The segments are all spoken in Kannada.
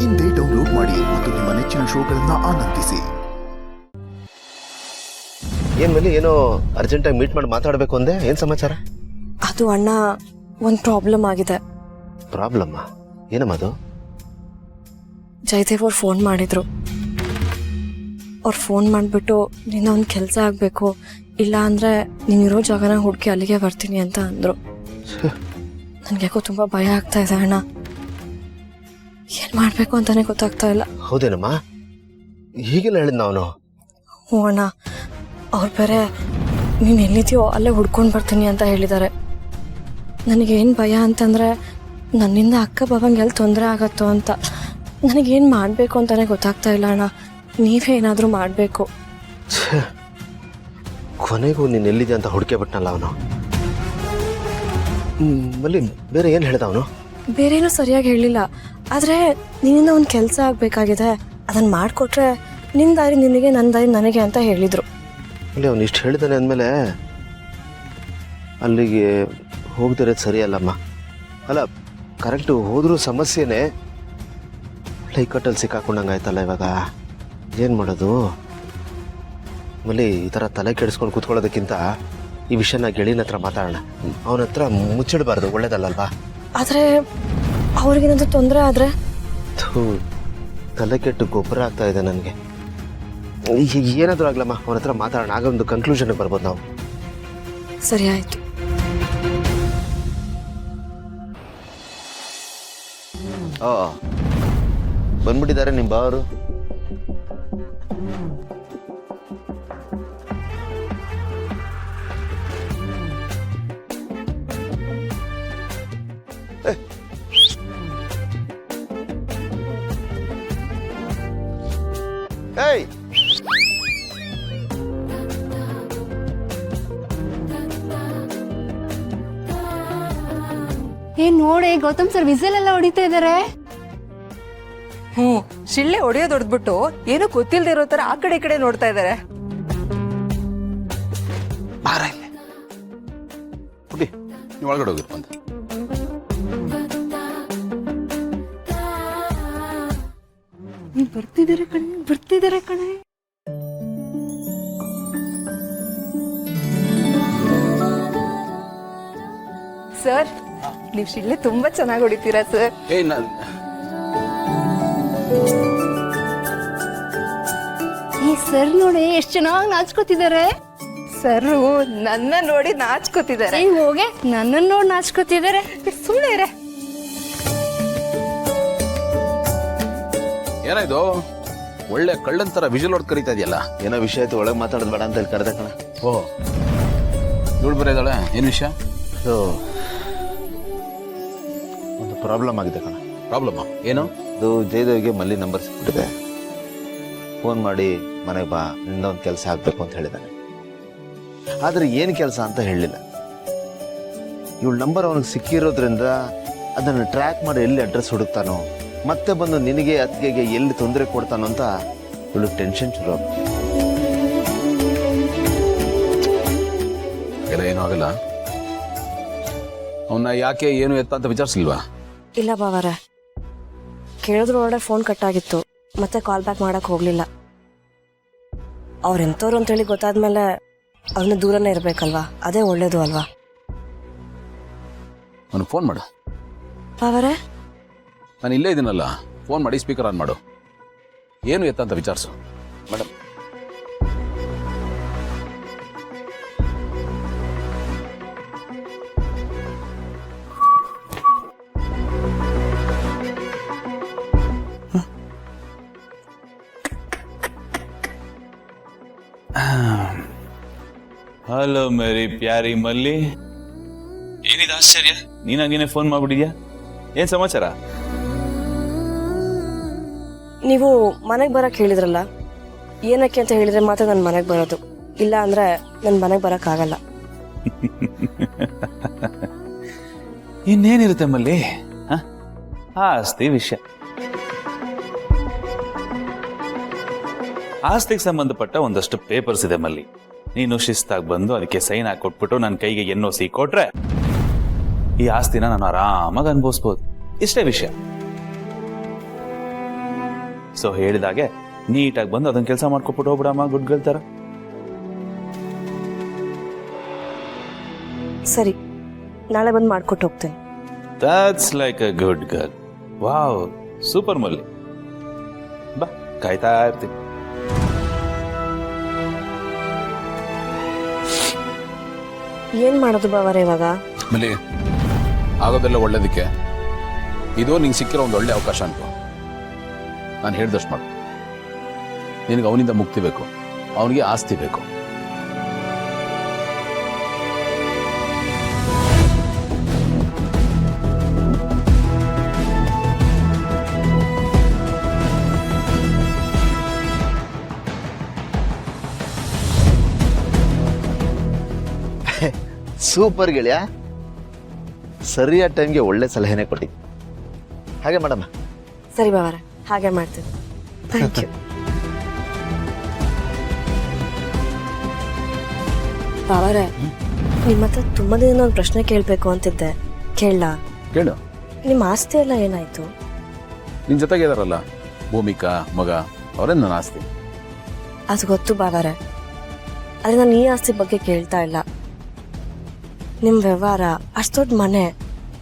ಇಂದೇ ಡೌನ್ಲೋಡ್ ಮಾಡಿ ಮತ್ತು ನಿಮ್ಮ ನೆಚ್ಚಿನ ಶೋಗಳನ್ನ ಆನಂದಿಸಿ. ಏನ್ ಮೇಲೆ ಏನೋ ಅರ್ಜೆಂಟಾಗಿ ಮೀಟ್ ಮಾಡಿ ಮಾತಾಡಬೇಕು ಅಂದೆ, ಏನ್ ಸಮಾಚಾರ? ಅದು ಅಣ್ಣ, ಒಂದು ಪ್ರಾಬ್ಲಮ್ ಆಗಿದೆ. ಪ್ರಾಬ್ಲಮ್ ಏನಮ್ಮ ಅದು? ಜಯದೇವ್ ಅವ್ರು ಫೋನ್ ಮಾಡಿದ್ರು. ಅವ್ರು ಫೋನ್ ಮಾಡಿಬಿಟ್ಟು ನಿನ್ನ ಒಂದು ಕೆಲಸ ಆಗಬೇಕು, ಇಲ್ಲ ಅಂದರೆ ನೀನಿರೋ ಜಾಗನ ಹುಡುಕಿ ಅಲ್ಲಿಗೆ ಬರ್ತೀನಿ ಅಂತ ಅಂದರು. ನನಗೆ ಯಾಕೋ ತುಂಬ ಭಯ ಆಗ್ತಾ ಇದೆ ಅಣ್ಣ. ಏನು ಮಾಡಬೇಕು ಅಂತಾನೆ ಗೊತ್ತಾಗ್ತಾ ಇಲ್ಲ. ಹೌದೇನಮ್ಮ? ಹೀಗೆಲ್ಲ ಹೇಳಿದ್ ಅವನು? ಹ್ಞೂ ಅಣ್ಣ, ಅವ್ರು ಬೇರೆ ನೀನು ಎಲ್ಲಿದೆಯೋ ಅಲ್ಲೇ ಹುಡ್ಕೊಂಡು ಬರ್ತೀನಿ ಅಂತ ಹೇಳಿದ್ದಾರೆ. ನನಗೇನು ಭಯ ಅಂತಂದರೆ ನನ್ನಿಂದ ಅಕ್ಕ ಬಾವಂಗೆಲ್ಲಿ ತೊಂದರೆ ಆಗತ್ತೋ ಅಂತ. ನನಗೇನು ಮಾಡಬೇಕು ಅಂತಲೇ ಗೊತ್ತಾಗ್ತಾ ಇಲ್ಲ ಅಣ್ಣ. ನೀವೇ ಏನಾದರೂ ಮಾಡಬೇಕು. ಕೊನೆಗೂ ನೀನು ಎಲ್ಲಿದೆ ಅಂತ ಹುಡುಕೆ ಬಿಟ್ನಲ್ಲ ಅವನು. ಮಲ್ಲಿ ಬೇರೆ ಏನು ಹೇಳ್ದ ಅವನು? ಬೇರೇನೂ ಸರಿಯಾಗಿ ಹೇಳಿಲ್ಲ, ಆದರೆ ನಿನ್ನಿಂದ ಒಂದು ಕೆಲಸ ಆಗಬೇಕಾಗಿದೆ, ಅದನ್ನು ಮಾಡಿಕೊಟ್ರೆ ನಿನ್ನ ದಾರಿ ನಿನಗೆ, ನನ್ನ ದಾರಿ ನನಗೆ ಅಂತ ಹೇಳಿದರು. ಅಲ್ಲಿ ಅವನು ಇಷ್ಟು ಹೇಳಿದಾನೆ ಅಂದಮೇಲೆ ಅಲ್ಲಿಗೆ ಹೋಗ್ದಿರೋದು ಸರಿಯಲ್ಲಮ್ಮ. ಅಲ್ಲ, ಕರೆಕ್ಟು ಹೋದರೂ ಸಮಸ್ಯೆನೇ. ಲೈಕಟ್ಟಲ್ಲಿ ಸಿಕ್ಕಾಕೊಂಡಂಗೆ ಆಯ್ತಲ್ಲ ಇವಾಗ. ಏನು ಮಾಡೋದು? ಆಮೇಲೆ ಈ ಥರ ತಲೆ ಕೆಡಿಸ್ಕೊಂಡು ಕೂತ್ಕೊಳ್ಳೋದಕ್ಕಿಂತ ಈ ವಿಷಯನ ಗೆಳಿನ ಹತ್ರ ಮಾತಾಡೋಣ. ಅವನ ಹತ್ರ ಮುಚ್ಚಿಡಬಾರ್ದು, ಒಳ್ಳೇದಲ್ಲಲ್ವಾ? ಆದರೆ ಅವ್ರಿಗೇನಾದರೂ ತೊಂದರೆ ಆದರೆ? ತಲೆ ಕೆಟ್ಟು ಗೊಬ್ಬರ ಆಗ್ತಾ ಇದೆ ನನಗೆ. ಏನಾದರೂ ಆಗ್ಲಮ್ಮ, ಅವನ ಹತ್ರ ಮಾತಾಡೋಣ. ಆಗ ಒಂದು ಕನ್ಕ್ಲೂಷನ್ಗೆ ಬರ್ಬೋದು ನಾವು. ಸರಿ ಆಯಿತು. ಬಂದ್ಬಿಟ್ಟಿದ್ದಾರೆ ನಿಮ್ಮ ಬಾವರು. ಏಯ್, ನೋಡಿ ಗೌತಮ್ ಸರ್ ವಿಸಲ್ ಎಲ್ಲ ಹೊಡಿತಾ ಇದಾರೆ. ಶಿಳ್ಳೆ ಹೊಡೆಯೋದು ಹೊಡೆದ್ಬಿಟ್ಟು ಏನು ಗೊತ್ತಿಲ್ಲದೆ ಇರೋ ತರ ಆ ಕಡೆ ಈ ಕಡೆ ನೋಡ್ತಾ ಇದಾರೆ. ಬಾರ ಇಲ್ಲಿ. ಪುಟಿ, ನೀವು ಒಳಗಡೆ ಹೋಗಿರ್ ಬಂದ. ಬರ್ತಿದಾರೆ ಕಣೆ. ಸರ್, ನೀವ್ ಶಿಳ್ಳೆ ತುಂಬಾ ಚೆನ್ನಾಗಿ ಹೊಡಿತೀರಾ ಸರ್. ಈ ಸರ್ ನೋಡಿ ಎಷ್ಟು ಚೆನ್ನಾಗಿ ನಾಚ್ಕೋತಿದ್ದಾರೆ. ಸರ್ ನನ್ನ ನೋಡಿ ನಾಚ್ಕೋತಿದ್ದಾರೆ. ಹೋಗೆ ನನ್ನನ್ನು ನೋಡಿ ನಾಚ್ಕೋತಿದ್ದಾರೆ. ಸುಮ್ಮನೆ ಇರೆ. ಏನಾಯ್ತು? ಒಳ್ಳೆ ಕಳ್ಳಂತರ ವಿಜುವಲ್ ಹೊಡೆದು ಕರೀತಾ ಇದೆಯಲ್ಲ. ಏನೋ ವಿಷಯ ಆಯ್ತು, ಒಳಗೆ ಮಾತಾಡೋದು ಬೇಡ ಅಂತ ಹೇಳಿ ಕರೆದ ಕಣ. ಓ, ಇವಳು ಬರೀ ಇದ್ದಾಳೆ. ಏನು ವಿಷಯ? ಒಂದು ಪ್ರಾಬ್ಲಮ್ ಆಗಿದೆ ಕಣ. ಪ್ರಾಬ್ಲಮ್ಮಾ? ಏನು? ಅದು ಜಯದೇವ್ಗೆ ಮಲ್ಲಿ ನಂಬರ್ ಸಿಕ್ಬಿಟ್ಟಿದೆ. ಫೋನ್ ಮಾಡಿ ಮನೆಗೆ ಬಾ, ನಿಂದ ಒಂದು ಕೆಲಸ ಆಗಬೇಕು ಅಂತ ಹೇಳಿದ್ದಾನೆ. ಆದರೆ ಏನು ಕೆಲಸ ಅಂತ ಹೇಳಲಿಲ್ಲ. ಇವಳು ನಂಬರ್ ಅವನಿಗೆ ಸಿಕ್ಕಿರೋದ್ರಿಂದ ಅದನ್ನು ಟ್ರ್ಯಾಕ್ ಮಾಡಿ ಎಲ್ಲಿ ಅಡ್ರೆಸ್ ಹುಡುಕ್ತಾನೋ, ಮತ್ತೆ ಬಂದು ನಿನಗೆ ಅತ್ತಿಗೆಗೆ ಎಲ್ಲಿ ತೊಂದರೆ ಕೊಡ್ತಾನೋ ಅಂತ ಇವಳು ಟೆನ್ಷನ್ ಶುರು ಆಗುತ್ತೆ. ಏನೂ ಆಗಲ್ಲ. ಅವನ್ನ ಯಾಕೆ ಏನು ಎತ್ತ ಅಂತ ವಿಚಾರಿಸಿಲ್ವಾ? ಇಲ್ಲ ಬಾವರೆ, ಕೇಳಿದ್ರೊಳಗಡೆ ಫೋನ್ ಕಟ್ಟಾಗಿತ್ತು, ಮತ್ತೆ ಕಾಲ್ ಬ್ಯಾಕ್ ಮಾಡಕ್ಕೆ ಹೋಗಲಿಲ್ಲ. ಅವ್ರೆಂಥವ್ರು ಅಂತೇಳಿ ಗೊತ್ತಾದ್ಮೇಲೆ ಅವ್ರನ್ನ ದೂರನೇ ಇರಬೇಕಲ್ವಾ, ಅದೇ ಒಳ್ಳೇದು ಅಲ್ವಾ? ಅವನಿಗೆ ಫೋನ್ ಮಾಡು. ಬಾವರೆ, ನಾನು ಇಲ್ಲೇ ಇದ್ದೀನಲ್ಲ, ಫೋನ್ ಮಾಡಿ ಸ್ಪೀಕರ್ ಆನ್ ಮಾಡು. ಏನು ಎತ್ತ ಅಂತ ವಿಚಾರಿಸು. ಮೇಡಮ್, ಹಲೋ ಮೇರಿ ಪ್ಯಾರಿ ಮಲ್ಲಿ, ಏನಿದೆ ಆಶ್ಚರ್ಯ? ನೀನಾಗೇನೆ ಫೋನ್ ಮಾಡ್ಬಿಟ್ಟಿದ್ಯಾ? ಏನ್ ಸಮಾಚಾರ? ನೀವು ಮನೆಗೆ ಬರಕ್ಕೆ ಹೇಳಿದ್ರಲ್ಲ, ಏನಕ್ಕೆ ಅಂತ ಹೇಳಿದ್ರೆ ಮಾತ್ರ ನನ್ನ ಮನೆಗೆ ಬರೋದು, ಇಲ್ಲ ಅಂದ್ರೆ ನನ್ನ ಮನೆಗೆ ಬರೋಕ್ಕಾಗಲ್ಲ. ಇನ್ನೇನಿರುತ್ತೆ ಮಲ್ಲಿ? ಆಸ್ತಿ ವಿಷಯ. ಆಸ್ತಿಗೆ ಸಂಬಂಧಪಟ್ಟ ಒಂದಷ್ಟು ಪೇಪರ್ಸ್ ಇದೆ ಮಲ್ಲಿ. ನೀನು ಶಿಸ್ತಾಗಿ ಬಂದು ಅದಕ್ಕೆ ಸೈನ್ ಹಾಕೊಟ್ಬಿಟ್ಟು ನನ್ನ ಕೈಗೆ NOC ಕೊಟ್ರೆ ಈ ಆಸ್ತಿನ ನಾನು ಆರಾಮಾಗಿ ಅನುಭವಿಸ್ಬೋದು. ಇಷ್ಟೇ ವಿಷಯ. ಸೊ ಹೇಳಿದಾಗೆ ನೀಟಾಗಿ ಬಂದು ಅದನ್ನ ಕೆಲಸ ಮಾಡ್ಕೊಬಿಟ್ಟು ಹೋಗ್ಬಿಡಮ್ಮ, ಗುಡ್ ಗರ್ಲ್ ಥರ. ಸರಿ, ನಾಳೆ ಬಂದು ಮಾಡ್ಕೊಟ್ಟು ಹೋಗ್ತೇನೆ. That's like a good girl. Wow, super ಮಲ್ಲಿ. ಬಾ, ಕಾಯ್ತಾ ಇರ್ತೀನಿ. ಏನ್ ಮಾಡೋದು ಬಾವರ ಇವಾಗ? ಆಮೇಲೆ ಆಗೋದೆಲ್ಲ ಒಳ್ಳೇದಕ್ಕೆ. ಇದು ನಿಂಗೆ ಸಿಕ್ಕಿರೋ ಒಂದು ಒಳ್ಳೆ ಅವಕಾಶ ಅನ್ಕೋ. ನಾನು ಹೇಳ್ದಷ್ಟು ಮಾಡು. ನಿನಗೆ ಅವನಿಂದ ಮುಕ್ತಿ ಬೇಕು, ಅವನಿಗೆ ಆಸ್ತಿ ಬೇಕು. ಸೂಪರ್ ಗೆಳೆಯ, ಸರಿಯಾದ ಟೈಮ್ಗೆ ಒಳ್ಳೆ ಸಲಹೆನೇ ಕೊಟ್ಟಿದ್ದೆ. ಹಾಗೆ ಮಾಡಮ್ಮ. ಸರಿ ಬಾವರ, ಹಾಗೆ ಮಾಡ್ತೀನಿ. Thank you. ಬಾವರ, ನಿಮ್ಮ ಹತ್ರ ತುಂಬಾ ದಿನ ಒಂದು ಪ್ರಶ್ನೆ ಕೇಳಬೇಕು ಅಂತಿದ್ದೆ, ಕೇಳಲಾ? ಕೇಳು. ನಿಮ್ಮ ಆಸ್ತಿ ಎಲ್ಲ ಏನಾಯ್ತು? ನಿನ್ನ ಜೊತೆಗೆ ಇದಾರಲ್ಲ ಭೂಮಿಕಾ, ಮಗ, ಅವರೇ ನನ್ನ ಆಸ್ತಿ. ಅದು ಗೊತ್ತು ಬಾವರ, ಆದ್ರೆ ನಾನು ಈ ಆಸ್ತಿ ಬಗ್ಗೆ ಕೇಳ್ತಾ ಇಲ್ಲ. ನಿಮ್ ವ್ಯವಹಾರ, ಅಷ್ಟು ದೊಡ್ಡ ಮನೆ,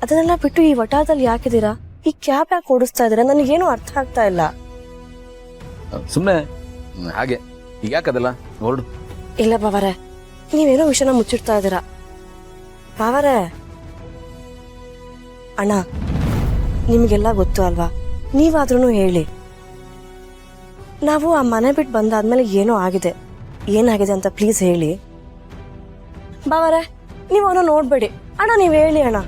ಅದನ್ನೆಲ್ಲ ಬಿಟ್ಟು ಈ ವಟಾರದಲ್ಲಿ ಯಾಕಿದ್ದೀರಾ? ಈ ಕ್ಯಾಬ್ ಯಾಕೆ ಓಡಿಸ್ತಾ ಇದ್ದೀರಾ? ನನಗೇನು ಅರ್ಥ ಆಗ್ತಾ ಇಲ್ಲ. ಸುಮ್ಮನೆ ಹಾಗೆ. ಈಗ ಯಾಕದಲ್ಲ, ಹೊರಡು. ಇಲ್ಲ ಬಾವರೆ, ನೀವೇನೋ ವಿಷಯನ ಮುಚ್ಚಿಡ್ತಾ ಇದ್ದೀರಾ. ಬಾವರೆ, ಅಣ್ಣ, ನಿಮಗೆಲ್ಲ ಗೊತ್ತು ಅಲ್ವಾ? ನೀವಾದ್ರೂ ಹೇಳಿ. ನಾವು ಆ ಮನೆ ಬಿಟ್ಟು ಬಂದಾದ್ಮೇಲೆ ಏನೋ ಆಗಿದೆ, ಏನಾಗಿದೆ ಅಂತ ಪ್ಲೀಸ್ ಹೇಳಿ. ಬಾವರೆ, ನೀವು ಅವನು ನೋಡ್ಬೇಡಿ ಅಣ್ಣ, ನೀವ್ ಹೇಳಿ ಅಣ್ಣ.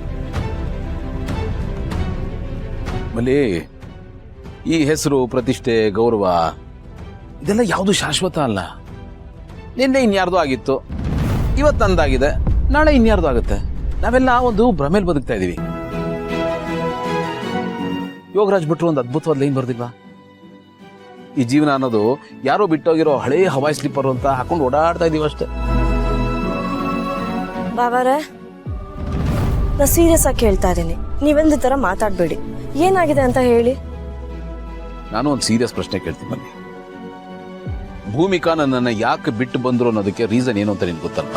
ಮಲ್ಲಿ, ಈ ಹೆಸರು, ಪ್ರತಿಷ್ಠೆ, ಗೌರವ ಇದೆಲ್ಲ ಯಾವುದು ಶಾಶ್ವತ ಅಲ್ಲ. ನಿನ್ನೆ ಇನ್ಯಾರ್ದು ಆಗಿತ್ತು, ಇವತ್ತು ನಂದಾಗಿದೆ, ನಾಳೆ ಇನ್ಯಾರ್ದು ಆಗುತ್ತೆ. ನಾವೆಲ್ಲ ಒಂದು ಭ್ರಮೇಲಿ ಬದುಕ್ತಾ ಇದೀವಿ. ಯೋಗರಾಜ್ ಭಟ್ರು ಒಂದು ಅದ್ಭುತವಾದ ಲೈನ್ ಬರ್ದಿಲ್ವಾ? ಈ ಜೀವನ ಅನ್ನೋದು ಯಾರೋ ಬಿಟ್ಟೋಗಿರೋ ಹಳೇ ಹವಾಯಿ ಸ್ಲಿಪ್ಪರ್ ಅಂತ ಹಾಕೊಂಡು ಓಡಾಡ್ತಾ ಇದೀವಿ ಅಷ್ಟೇ. ಬಾವರೆ, ನಾ ಸೀರಿಯಸ್ ಆಗಿ ಕೇಳ್ತಾ ಇದ್ದೀನಿ, ನೀವೆಂದ ತರ ಮಾತಾಡ್ಬೇಡಿ. ಏನಾಗಿದೆ ಅಂತ ಹೇಳಿ. ನಾನು ಒಂದು ಸೀರಿಯಸ್ ಪ್ರಶ್ನೆ ಕೇಳ್ತೀನಿ ಬನ್ನಿ. ಭೂಮಿಕಾ ನನ್ನನ್ನು ಯಾಕೆ ಬಿಟ್ಟು ಬಂದ್ರು ಅನ್ನೋದಕ್ಕೆ ರೀಸನ್ ಏನು ಅಂತ ನಿನ್ಗೆ ಗೊತ್ತಲ್ಲ?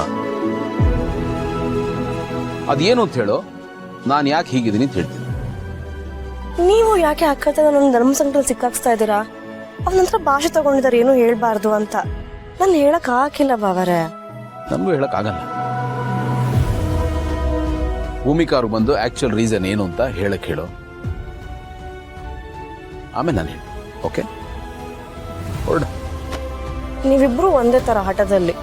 ಅದೇನು ಅಂತ ಹೇಳೋ, ನಾನು ಯಾಕೆ ಹೀಗಿದ್ದೀನಿ ಅಂತ ಹೇಳ್ತೀನಿ. ನೀವು ಯಾಕೆ ಅಕ್ಕ ನನ್ನ ಧರ್ಮ ಸಂಕಟದಲ್ಲಿ ಸಿಕ್ಕಾಕ್ಸ್ತಾ ಇದ್ದೀರಾ? ಅವ್ರ ನಂತರ ಭಾಷೆ ತಗೊಂಡಿದ್ದಾರೆ ಏನು ಹೇಳ್ಬಾರ್ದು ಅಂತ. ನಾನು ಹೇಳಕ್ ಹಾಕಿಲ್ಲ ಬಾವರೆ. ನಮಗೂ ಹೇಳಕ್ ಆಗಲ್ಲ. ಭೂಮಿಕಾ ಅವ್ರು ಬಂದು ಆಕ್ಚುಯಲ್ ರೀಸನ್ ಏನು ಅಂತ ಹೇಳಕ್ ಹೇಳು, ಆಮೇಲೆ ನಾನು ಹೇಳಿ. ಓಕೆ, ಹೊರಡ. ನೀವಿಬ್ರು ಒಂದೇ ತರ ಹಠದಲ್ಲಿ.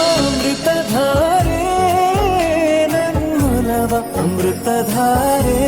ಅಮೃತಧಾರೆ, ನನ್ನ ಅಮೃತಧಾರೆ.